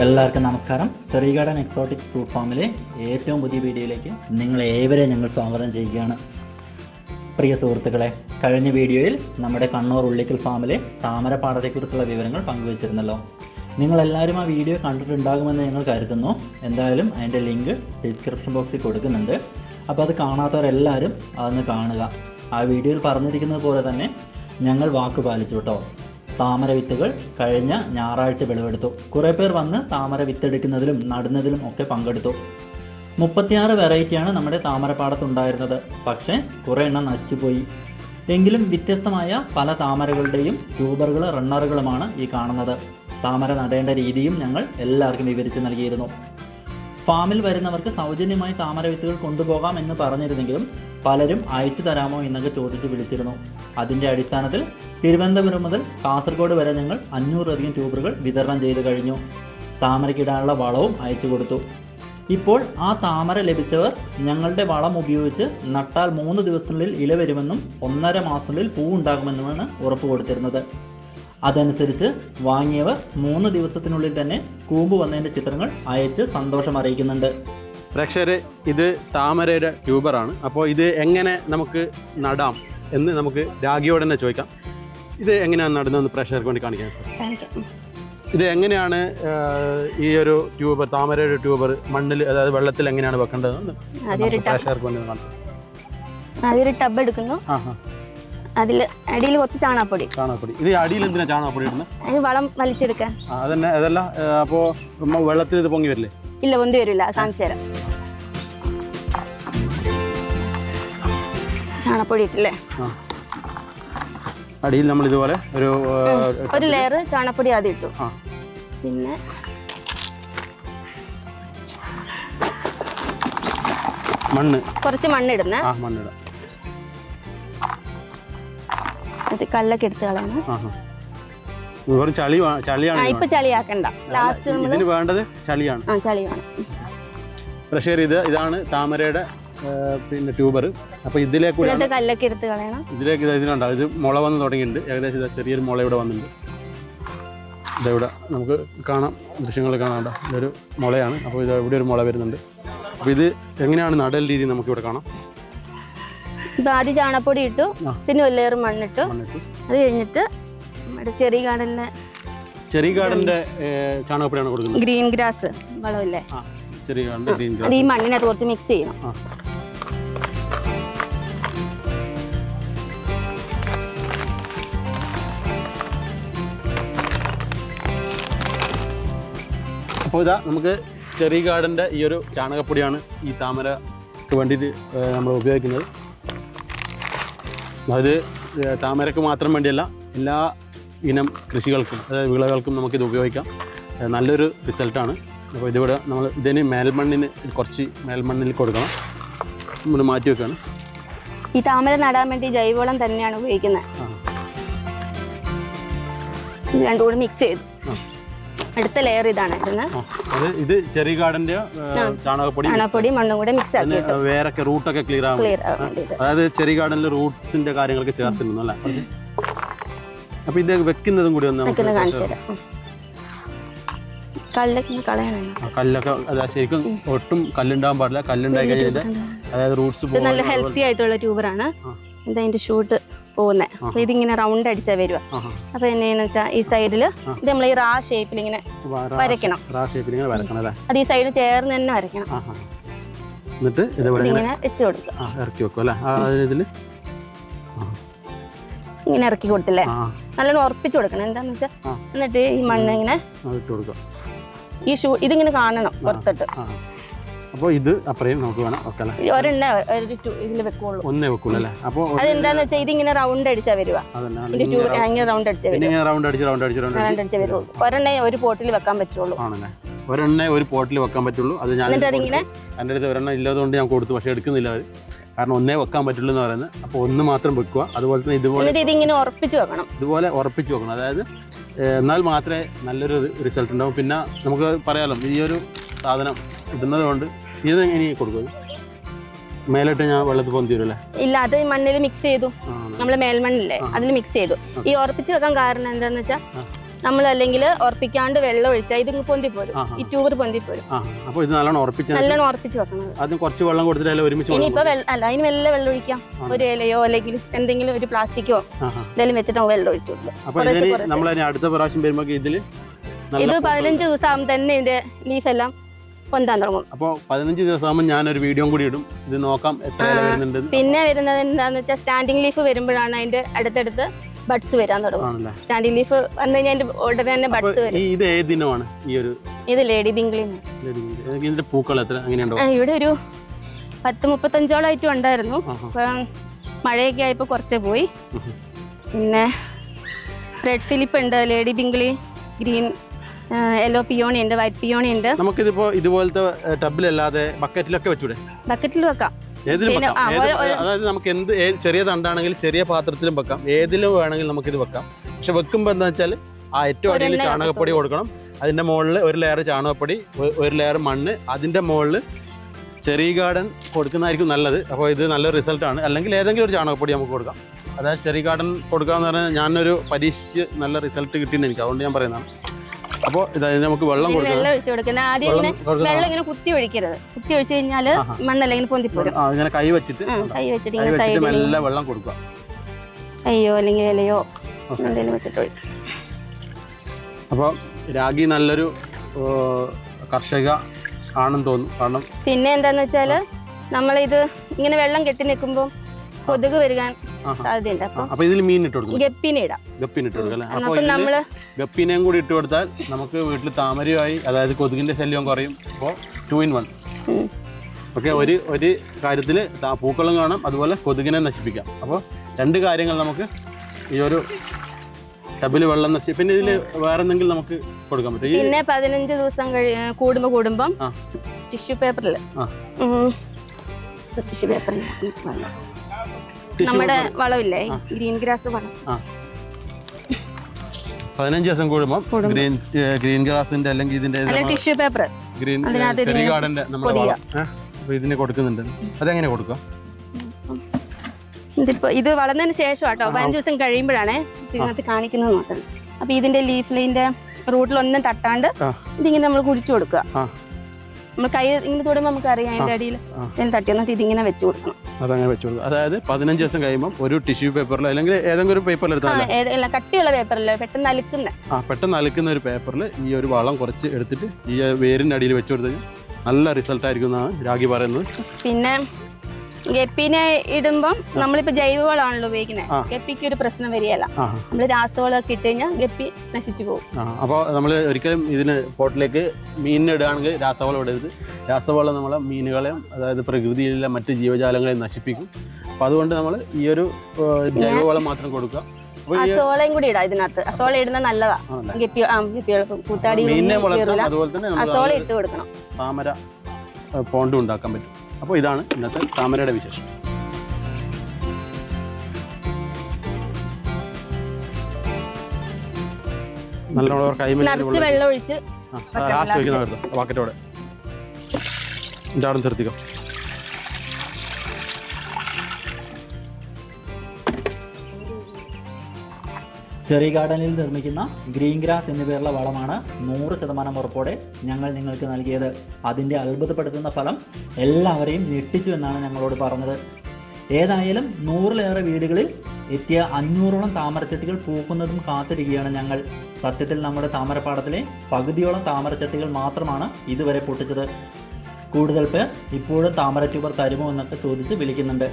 എല്ലാവർക്കും നമസ്കാരം. ചെറിയ ഗാർഡൻ എക്സോട്ടിക് ഫ്രൂട്ട് ഫാമിലെ ഏറ്റവും പുതിയ വീഡിയോയിലേക്ക് നിങ്ങളേവരെയും ഞങ്ങൾ സ്വാഗതം ചെയ്യുകയാണ്. പ്രിയ സുഹൃത്തുക്കളെ, കഴിഞ്ഞ വീഡിയോയിൽ നമ്മുടെ കണ്ണൂർ ഉള്ളിക്കൽ ഫാമിലെ താമരപ്പാടത്തെക്കുറിച്ചുള്ള വിവരങ്ങൾ പങ്കുവച്ചിരുന്നല്ലോ. നിങ്ങളെല്ലാവരും ആ വീഡിയോ കണ്ടിട്ടുണ്ടാകുമെന്ന് ഞങ്ങൾ കരുതുന്നു. എന്തായാലും അതിൻ്റെ ലിങ്ക് ഡിസ്ക്രിപ്ഷൻ ബോക്സിൽ കൊടുക്കുന്നുണ്ട്. അപ്പോൾ അത് കാണാത്തവരെല്ലാവരും അതൊന്ന് കാണുക. ആ വീഡിയോയിൽ പറഞ്ഞിരിക്കുന്നത് പോലെ തന്നെ ഞങ്ങൾ വാക്ക് പാലിച്ചു കേട്ടോ. താമര വിത്തുകൾ കഴിഞ്ഞ ഞായറാഴ്ച വിളവെടുത്തു. കുറേ പേർ വന്ന് താമര വിത്തെടുക്കുന്നതിലും നടുന്നതിലും ഒക്കെ പങ്കെടുത്തു. 36 വെറൈറ്റിയാണ് നമ്മുടെ താമരപ്പാടത്തുണ്ടായിരുന്നത്. പക്ഷേ കുറേ എണ്ണം നശിച്ചുപോയി. എങ്കിലും വ്യത്യസ്തമായ പല താമരകളുടെയും ട്യൂബറുകൾ, റണ്ണറുകളുമാണ് ഈ കാണുന്നത്. താമര നടേണ്ട രീതിയും ഞങ്ങൾ എല്ലാവർക്കും വിവരിച്ച് നൽകിയിരുന്നു. ഫാമിൽ വരുന്നവർക്ക് സൗജന്യമായി താമര വിത്തുകൾ കൊണ്ടുപോകാം എന്ന് പറഞ്ഞിരുന്നെങ്കിലും പലരും അയച്ചു തരാമോ എന്നൊക്കെ ചോദിച്ച് വിളിച്ചിരുന്നു. അതിൻ്റെ അടിസ്ഥാനത്തിൽ തിരുവനന്തപുരം മുതൽ കാസർഗോഡ് വരെ ഞങ്ങൾ 500-ലധികം ട്യൂബറുകൾ വിതരണം ചെയ്ത് കഴിഞ്ഞു. താമരയ്ക്കിടാനുള്ള വളവും അയച്ചു കൊടുത്തു. ഇപ്പോൾ ആ താമര ലഭിച്ചവർ ഞങ്ങളുടെ വളം ഉപയോഗിച്ച് നട്ടാൽ 3 ദിവസത്തിനുള്ളിൽ ഇല വരുമെന്നും 1.5 മാസത്തിനുള്ളിൽ പൂ ഉണ്ടാകുമെന്നുമാണ് ഉറപ്പ് കൊടുത്തിരുന്നത്. അതനുസരിച്ച് വാങ്ങിയവർ 3 ദിവസത്തിനുള്ളിൽ തന്നെ കൂമ്പ് വന്നതിൻ്റെ ചിത്രങ്ങൾ അയച്ച് സന്തോഷം അറിയിക്കുന്നുണ്ട്. പ്രേക്ഷകരെ, ഇത് താമരയുടെ ട്യൂബറാണ്. അപ്പോൾ ഇത് എങ്ങനെ നമുക്ക് നടാം എന്ന് നമുക്ക് രാഗിയോട് തന്നെ ചോദിക്കാം. ഇത് എങ്ങനെയാണ് നടുന്നതെന്ന് പ്രേക്ഷകർക്ക് വേണ്ടി കാണിക്കാം സാർ. ഇത് എങ്ങനെയാണ് ഈ ഒരു ട്യൂബർ, താമരയുടെ ട്യൂബർ മണ്ണിൽ, അതായത് വെള്ളത്തിൽ എങ്ങനെയാണ് വെക്കേണ്ടതെന്ന് പ്രേക്ഷകർക്ക് വേണ്ടി കാണിച്ചു. അതൊരു ടബ് എടുക്കുന്നു. അതിൽ അടിയിൽ കുറച്ച് ചാണകപ്പൊടി. ഇത് അടിയിൽ എന്തിനാ ചാണകപ്പൊടി ഇടുന്നത്? അതിന് വളം വലിച്ചെടുക്കാൻ. അതന്നെ. അതല്ല, അപ്പോൾ വെള്ളത്തിൽ ഇത് പൊങ്ങി വരില്ലേ? ഇല്ല, പൊന്തി വരില്ല. കാണിച്ചു തരാം. ചാണകപ്പൊടി ഇട്ടില്ലേ? അടിയിൽ നമ്മൾ ഇതുപോലെ ഒരു ലെയർ ചാണകപ്പൊടി ആദ്യം ഇട്ടു. പിന്നെ കുറച്ച് മണ്ണിടുന്ന. അത് കല്ലൊക്കെ എടുത്ത് കളയണം. ഇപ്പൊ ചളിയാക്കണ്ട. ലാസ്റ്റ് ഇതിന് വേണ്ടത് ചളിയാണ്. ചളിയാണ്. പക്ഷേ ഇതാണ് താമരയുടെ പിന്നെ ട്യൂബർ. അപ്പോൾ ഇതിലേക്ക് കല്ലൊക്കെ എടുത്ത് കളയണം. ഇതിലുണ്ടാവും. ഇത് മുള വന്ന് തുടങ്ങിയിട്ടുണ്ട്. ഏകദേശം ചെറിയൊരു മുള ഇവിടെ വന്നിട്ടുണ്ട്. ഇതെവിടെ നമുക്ക് കാണാം, ദൃശ്യങ്ങൾ കാണാണ്ട. ഇതൊരു മുളയാണ്. അപ്പോൾ ഇത് ഇവിടെ ഒരു മുള വരുന്നുണ്ട്. അപ്പോൾ ഇത് എങ്ങനെയാണ് നടൽ രീതി നമുക്കിവിടെ കാണാം. ഇപ്പം ആദ്യം ചാണകപ്പൊടി ഇട്ടു, പിന്നെ ഒരു ലെയർ മണ്ണിട്ടു. അത് കഴിഞ്ഞിട്ട് നമ്മുടെ ചെറിയ ഗാർഡൻ്റെ ചാണകപ്പൊടിയാണ് കൊടുക്കുന്നത്. ഗ്രീൻ ഗ്രാസ് വളമില്ലേ, ചെറിയ ഗാർഡൻ്റെ ഗ്രീൻ ഗ്രാസ്. അത് ഈ മണ്ണിനകത്ത് കുറച്ച് മിക്സ് ചെയ്യണം. അപ്പോൾ ഇതാ നമുക്ക് ചെറിയ ഗാർഡൻ്റെ ഈ ഒരു ചാണകപ്പൊടിയാണ് ഈ താമരക്ക് വേണ്ടിയിട്ട് നമ്മൾ ഉപയോഗിക്കുന്നത്. അത് താമരക്ക് മാത്രം വേണ്ടിയല്ല, എല്ലാ ഇനം കൃഷികൾക്കും, അതായത് വിളകൾക്കും നമുക്കിത് ഉപയോഗിക്കാം. നല്ലൊരു റിസൾട്ടാണ്. അപ്പോൾ ഇതിവിടെ നമ്മൾ ഇതിന് കുറച്ച് മേൽമണ്ണിൽ കൊടുക്കണം. നമ്മൾ മാറ്റി വെക്കുകയാണ്. ഈ താമര നടാൻ വേണ്ടി ജൈവവളം തന്നെയാണ് ഉപയോഗിക്കുന്നത്. ഇത് രണ്ടും കൂടി മിക്സ് ചെയ്തു. അടുത്ത ലെയർ ഇതാണ് ഇടുന്നത്. ഇത് ചെറിയ ഗാർഡന്റെ ചാണകപ്പൊടി മണ്ണും കൂടെ മിക്സ് ആക്കി വേറൊക്കെ റൂട്ടൊക്കെ ക്ലിയർ ആവും. അതായത് ചെറിയ ഗാർഡനിൽ റൂട്ട്സിന്റെ കാര്യങ്ങളൊക്കെ ചേർത്തിരുന്നു അല്ലേ? അപ്പൊ ഇത് വെക്കുന്നതും കൂടി ഒന്ന് കാണിച്ചു തരാം. കല്ലൊക്കെ ശരിക്കും ഒട്ടും കല്ലുണ്ടാവാൻ പാടില്ല. കല്ലുണ്ടായി കഴിഞ്ഞാൽ അതായത് റൂട്ട്സ് നല്ല ഹെൽത്തി ആയിട്ടുള്ള ട്യൂബറാണ്. ഇതിന്റെ ഷൂട്ട് പോകുന്നത്. അപ്പൊ ഇതിങ്ങനെ റൗണ്ട് അടിച്ചാൽ വരുക. അപ്പൊ എങ്ങനെയാന്ന് വെച്ചാൽ ഈ സൈഡില് ഇത് നമ്മൾ ഈ റാ ഷേപ്പിൽ ഇങ്ങനെ വരയ്ക്കണം. അത് ഈ സൈഡ് ചേർന്ന് തന്നെ വരയ്ക്കണം. എന്നിട്ട് ഇങ്ങനെ വെച്ച് കൊടുക്കുക. ഇറക്കി വെക്കും അല്ലേ? ഇങ്ങനെ ഇറക്കി കൊടുത്തില്ലേ, നല്ലോണം ഉറപ്പിച്ചു കൊടുക്കണം. എന്താന്ന് വെച്ചാൽ എന്നിട്ട് ഈ മണ്ണ് ഇങ്ങനെ ഈ ഇതിങ്ങനെ കാണണം പുറത്തിട്ട്. അപ്പോൾ ഇത് അപ്പറയും നമുക്ക് വേണം. ഇതിൽ വെക്കുള്ളൂ. ഒന്നേ വെക്കുള്ളൂ അല്ലേ? അപ്പോൾ അതെന്താന്ന് വെച്ചാൽ ഇതിങ്ങനെ റൗണ്ട് അടിച്ചാൽ വരുക. റൗണ്ട് അടിച്ചാൽ വരുള്ളൂ. ഒരെണ്ണ ഒരു പോട്ടിൽ വെക്കാൻ പറ്റുള്ളൂ. ഒരെണ്ണ ഒരു പോട്ടിൽ വെക്കാൻ പറ്റുള്ളൂ. അത് ഞാൻ എൻ്റെ അടുത്ത് ഒരെണ്ണം ഇല്ലാത്തതുകൊണ്ട് ഞാൻ കൊടുത്തു. പക്ഷേ എടുക്കുന്നില്ല അവർ. കാരണം ഒന്നേ വെക്കാൻ പറ്റുള്ളൂ എന്ന് പറയുന്നത്. അപ്പോൾ ഒന്ന് മാത്രം വെക്കുക. അതുപോലെ തന്നെ ഇതിങ്ങനെ ഉറപ്പിച്ച് വെക്കണം. ഇതുപോലെ ഉറപ്പിച്ച് വെക്കണം. അതായത് എന്നാൽ മാത്രമേ നല്ലൊരു റിസൾട്ട് ഉണ്ടാവും. പിന്നെ നമുക്ക് പറയാമല്ലോ, ഈ ഒരു സാധനം ഇടുന്നത് കൊണ്ട് ഇത് എങ്ങനെ കൊടുക്കും? മേലിട്ട് ഞാൻ വെള്ളത്തിൽ പൊന്തി വരും അല്ലേ? ഇല്ല, അത് മണ്ണിൽ മിക്സ് ചെയ്തു. നമ്മൾ മേൽമണ്ണില്ലേ അതിൽ മിക്സ് ചെയ്തു. ഈ ഉറപ്പിച്ച് വെക്കാൻ കാരണം എന്താന്ന് വെച്ചാൽ നമ്മൾ അല്ലെങ്കിൽ ഉറപ്പിക്കാണ്ട് വെള്ളം ഒഴിച്ചാൽ ഇതിങ്ങ് പൊന്തിപ്പോരും, ഈ ട്യൂബർ പൊന്തിപ്പോരും. അപ്പോൾ ഇത് നല്ലോണം ഉറപ്പിച്ച് വെക്കണം. ആദ്യം കുറച്ച് വെള്ളം കൊടുത്തിട്ട് ഒരുമിച്ച് ഇനിയിപ്പോ അല്ല, അതിന് വെള്ളം ഒഴിക്കാം. ഒരു ഇലയോ അല്ലെങ്കിൽ എന്തെങ്കിലും ഒരു പ്ലാസ്റ്റിക്കോ എന്തെങ്കിലും വെച്ചിട്ട് വെള്ളം ഒഴിച്ചു കൊടുക്കും. നമ്മൾ അടുത്ത പ്രാവശ്യം വരുമ്പോൾ ഇത് 15 ദിവസം ആകുമ്പോൾ തന്നെ ഇതിന്റെ ലീഫ് എല്ലാം പൊന്താൻ തുടങ്ങും. അപ്പോൾ 15 ദിവസം ആകുമ്പോൾ ഞാനൊരു വീഡിയോ കൂടി ഇടും, ഇത് നോക്കാം എത്ര ഇല വരുന്നുണ്ട്. പിന്നെ വരുന്നത് എന്താന്ന് വെച്ചാൽ സ്റ്റാൻഡിങ് ലീഫ് വരുമ്പോഴാണ് അതിന്റെ അടുത്തടുത്ത് ബഡ്സ് വരാൻ തുടങ്ങും. സ്റ്റാൻഡിങ് ലീഫ് വന്നു കഴിഞ്ഞാൽ അതിന്റെ ഉടനെ തന്നെ ബഡ്സ് വരും. ഇത് ഏത് ദിനമാണ് ഈ ഒരു ഇത് ലേഡി ബിംഗ്ലി? ഇതിന്റെ പൂക്കൾ എത്ര അങ്ങനെയുണ്ടോ? ഇവിടെ ഒരു 10-35 ഐറ്റം ഉണ്ടായിരുന്നു. അപ്പം മഴയൊക്കെ ആയപ്പോൾ കുറച്ചേ പോയി. പിന്നെ റെഡ് ഫിലിപ്പ് ഉണ്ട്, lady Bingley, green yellow peony ഉണ്ട്, വൈറ്റ് പിയോണി ഉണ്ട്. നമുക്കിതിപ്പോ ഇതുപോലത്തെ ടബിലല്ലാതെ ബക്കറ്റിലൊക്കെ വെച്ചൂടെ? ബക്കറ്റിൽ വെക്കാം. അതായത് നമുക്ക് എന്ത് ചെറിയ തണ്ടാണെങ്കിൽ ചെറിയ പാത്രത്തിലും വെക്കാം, ഏതിലും വേണമെങ്കിൽ നമുക്കിത് വെക്കാം. പക്ഷെ വെക്കുമ്പോൾ എന്താ വെച്ചാൽ ആ ഏറ്റവും അടിയിൽ ചാണകപ്പൊടി കൊടുക്കണം, അതിൻ്റെ മുകളിൽ ഒരു ലെയർ ചാണകപ്പൊടി, ഒരു ലെയർ മണ്ണ്, അതിൻ്റെ മുകളിൽ ചെറി ഗാർഡൻ കൊടുക്കുന്നതായിരിക്കും നല്ലത്. അപ്പോൾ ഇത് നല്ല റിസൾട്ടാണ്. അല്ലെങ്കിൽ ഏതെങ്കിലും ഒരു ചാണകപ്പൊടി നമുക്ക് കൊടുക്കാം. അതായത് ചെറി ഗാർഡൻ കൊടുക്കാമെന്ന് പറഞ്ഞാൽ ഞാനൊരു പരീക്ഷിച്ച് നല്ല റിസൾട്ട് കിട്ടിയെന്ന് എനിക്ക്, അതുകൊണ്ട് ഞാൻ പറയുന്നതാണ്. അപ്പോൾ ഇതായത് നമുക്ക് വെള്ളം ഒഴിച്ചു കൊടുക്കണം. ആദ്യം വെള്ളം ഇങ്ങനെ കുത്തി ഒഴിക്കരുത്. കുത്തി ഒഴിച്ചു കഴിഞ്ഞാൽ മണ്ണല്ല ഇങ്ങനെ പൊന്തിപ്പോരും. ഇങ്ങനെ കൈ വെച്ചിട്ട് നല്ല വെള്ളം കൊടുക്കുക. അയ്യോ അല്ലെങ്കിൽ ഇലയോ എന്തെങ്കിലും വെച്ചിട്ട് ഒഴിക്കും. അപ്പോൾ രാഗി നല്ലൊരു കർഷക ആണെന്ന് തോന്നുന്നു. കാരണം പിന്നെ എന്താന്ന് വെച്ചാൽ നമ്മളിത് ഇങ്ങനെ വെള്ളം കെട്ടി നിൽക്കുമ്പോൾ കൊതുക് വരാൻ സാധ്യതയുണ്ട്. അപ്പോൾ ഇതിൽ മീൻ ഇട്ട് കൊടുക്കും, ഗപ്പിനെ ഇടാം. ഗപ്പിന് ഇട്ട് കൊടുക്കാം. അപ്പോൾ നമ്മള് ഗപ്പിനെയും കൂടി ഇട്ട് കൊടുത്താൽ നമുക്ക് വീട്ടിൽ താമരയുമായി, അതായത് കൊതുകിന്റെ ശല്യം കുറയും. അപ്പോൾ 2 in 1. ഓക്കെ, ഒരു കാര്യത്തിൽ പൂക്കളും കാണാം, അതുപോലെ കൊതുകിനെ നശിപ്പിക്കാം. അപ്പോൾ 2 കാര്യങ്ങൾ നമുക്ക് ഈ ഒരു ടബിൽ വെള്ളം നശിപ്പിക്കും. പിന്നെ ഇതിൽ വേറെ എന്തെങ്കിലും നമുക്ക് കൊടുക്കാൻ പറ്റും. പിന്നെ 15 ദിവസം കൂടുമ്പം ടിഷ്യൂ പേപ്പറിൽ നമ്മുടെ വളമില്ലേ, ഗ്രീൻ ഗ്രാസ് വളം, 15 ദിവസം കൂടുമ്പോൾ ഗ്രീൻ ഗ്രാസിന്റെ അല്ലെങ്കിൽ ഇതിന്റെ ടിഷ്യൂ പേപ്പർ ഗ്രീൻ ചെറി ഗാർഡന്റെ നമ്മുടെ വളം അപ്പോൾ ഇതിന് കൊടുക്കുന്നുണ്ട്. അതെങ്ങനെ കൊടുക്കുക? ഇത് വളർന്നതിന് ശേഷം കേട്ടോ, 15 ദിവസം കഴിയുമ്പോഴാണ് ഇതിനകത്ത് കാണിക്കുന്നത് നോക്കുന്നത്. അപ്പൊ ഇതിന്റെ ലീഫിലിന്റെ റൂട്ടിലൊന്നും തട്ടാണ്ട് ഇതിങ്ങനെ നമ്മൾ കുഴിച്ചു കൊടുക്കുക. നമ്മൾ കൈ ഇങ്ങനെ തൊടുമ്പോൾ നമുക്ക് അറിയാം അതിന്റെ അടിയിൽ തട്ടി, എന്നിട്ട് ഇതിങ്ങനെ വെച്ച് കൊടുക്കണം. അതങ്ങനെ വെച്ച് കൊടുക്കുക. അതായത് 15 ദിവസം കഴിയുമ്പോൾ ഒരു ടിഷ്യൂ പേപ്പറിൽ അല്ലെങ്കിൽ ഏതെങ്കിലും ഒരു പേപ്പറിൽ എടുത്താൽ, കട്ടിയുള്ള പേപ്പറിൽ പെട്ടെന്ന് അലുക്കുന്ന ഒരു പേപ്പറിൽ ഈ ഒരു വളം കുറച്ച് എടുത്തിട്ട് ഈ വേരിന്റെ അടിയിൽ വെച്ച് കൊടുത്തു കഴിഞ്ഞാൽ നല്ല റിസൾട്ട് ആയിരിക്കും എന്നാണ് രാഗി പറയുന്നത്. പിന്നെ ഗപ്പിനെ ഇടുമ്പം നമ്മളിപ്പോ ജൈവവളമാണല്ലോ ഉപയോഗിക്കുന്നത്. ഗപ്പിക്ക് ഒരു പ്രശ്നം വരികയല്ല. നമ്മള് രാസവളമൊക്കെ ഇട്ട് കഴിഞ്ഞാൽ ഗപ്പി നശിച്ചു പോകും. അപ്പോൾ നമ്മൾ ഒരിക്കലും ഇതിന് പോട്ടിലേക്ക് മീനിനെ ഇടുകയാണെങ്കിൽ രാസവളം ഇടരുത്. രാസവളം നമ്മളെ മീനുകളെയും അതായത് പ്രകൃതിയിലെ മറ്റ് ജീവജാലങ്ങളെയും നശിപ്പിക്കും. അപ്പോൾ അതുകൊണ്ട് നമ്മൾ ഈ ഒരു ജൈവവളം മാത്രം കൊടുക്കുക. അസോളയും കൂടി ഇടാം ഇതിനകത്ത്. അസോള ഇടുന്നത് നല്ലതാ. ഗപ്പികൾ കൂത്താടി അതുപോലെ തന്നെ അസോള ഇട്ട് കൊടുക്കണം. താമര പോണ്ടും ഉണ്ടാക്കാൻ പറ്റും. അപ്പോൾ ഇതാണ് ഇന്നത്തെ താമരയുടെ വിശേഷം. നല്ലോണം നിറച്ച് വെള്ളം ഒഴിച്ച് ബാക്കറ്റോടെ ഇതാടും നിർത്തിക്കോ. ചെറി ഗാർഡനിൽ നിർമ്മിക്കുന്ന ഗ്രീൻ ഗ്രാസ് എന്നിവയുള്ള വളമാണ് 100% ഉറപ്പോടെ ഞങ്ങൾ നിങ്ങൾക്ക് നൽകിയത്. അതിൻ്റെ അത്ഭുതപ്പെടുത്തുന്ന ഫലം എല്ലാവരെയും ഞെട്ടിച്ചു എന്നാണ് ഞങ്ങളോട് പറഞ്ഞത്. ഏതായാലും 100-ലേറെ വീടുകളിൽ എത്തിയ 500ഓളം താമരച്ചട്ടികൾ പൂക്കുന്നതും കാത്തിരിക്കുകയാണ് ഞങ്ങൾ. സത്യത്തിൽ നമ്മുടെ താമരപ്പാടത്തിലെ പകുതിയോളം താമരച്ചട്ടികൾ മാത്രമാണ് ഇതുവരെ പൊട്ടിച്ചത്. കൂടുതൽ പേർ ഇപ്പോഴും താമര ട്യൂബർ തരുമോ എന്നൊക്കെ ചോദിച്ച് വിളിക്കുന്നുണ്ട്.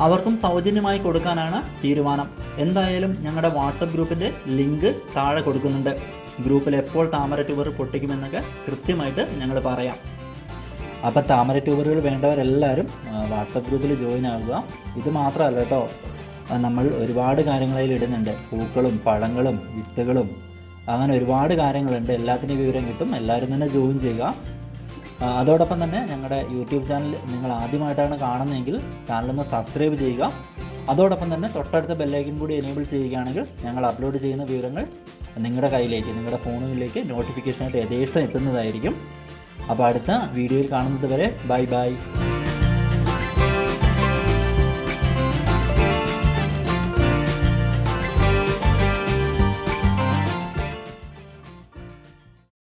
അവർക്കും സൗജന്യമായി കൊടുക്കാനാണ് തീരുമാനം. എന്തായാലും ഞങ്ങളുടെ വാട്സപ്പ് ഗ്രൂപ്പിൻ്റെ ലിങ്ക് താഴെ കൊടുക്കുന്നുണ്ട്. ഗ്രൂപ്പിൽ എപ്പോൾ താമര ട്യൂബർ പൊട്ടിക്കുമെന്നൊക്കെ കൃത്യമായിട്ട് ഞങ്ങൾ പറയാം. അപ്പോൾ താമര ട്യൂബറുകൾ വേണ്ടവരെല്ലാവരും വാട്സപ്പ് ഗ്രൂപ്പിൽ ജോയിൻ ആകുക. ഇത് മാത്രമല്ല കേട്ടോ, നമ്മൾ ഒരുപാട് കാര്യങ്ങളിൽ ഇടുന്നുണ്ട്. പൂക്കളും പഴങ്ങളും വിത്തുകളും അങ്ങനെ ഒരുപാട് കാര്യങ്ങളുണ്ട്. എല്ലാത്തിൻ്റെ വിവരം കിട്ടും. എല്ലാവരും തന്നെ ജോയിൻ ചെയ്യുക. അതോടൊപ്പം തന്നെ ഞങ്ങളുടെ യൂട്യൂബ് ചാനൽ നിങ്ങൾ ആദ്യമായിട്ടാണ് കാണുന്നതെങ്കിൽ ചാനലൊന്ന് സബ്സ്ക്രൈബ് ചെയ്യുക. അതോടൊപ്പം തന്നെ തൊട്ടടുത്ത ബെല്ലൈക്കൻ കൂടി എനേബിൾ ചെയ്യുകയാണെങ്കിൽ ഞങ്ങൾ അപ്ലോഡ് ചെയ്യുന്ന വിവരങ്ങൾ നിങ്ങളുടെ കയ്യിലേക്ക്, നിങ്ങളുടെ ഫോണുകളിലേക്ക് നോട്ടിഫിക്കേഷനായിട്ട് യഥേഷ്ടം എത്തുന്നതായിരിക്കും. അപ്പോൾ അടുത്ത വീഡിയോയിൽ കാണുന്നത് വരെ ബൈ ബൈ.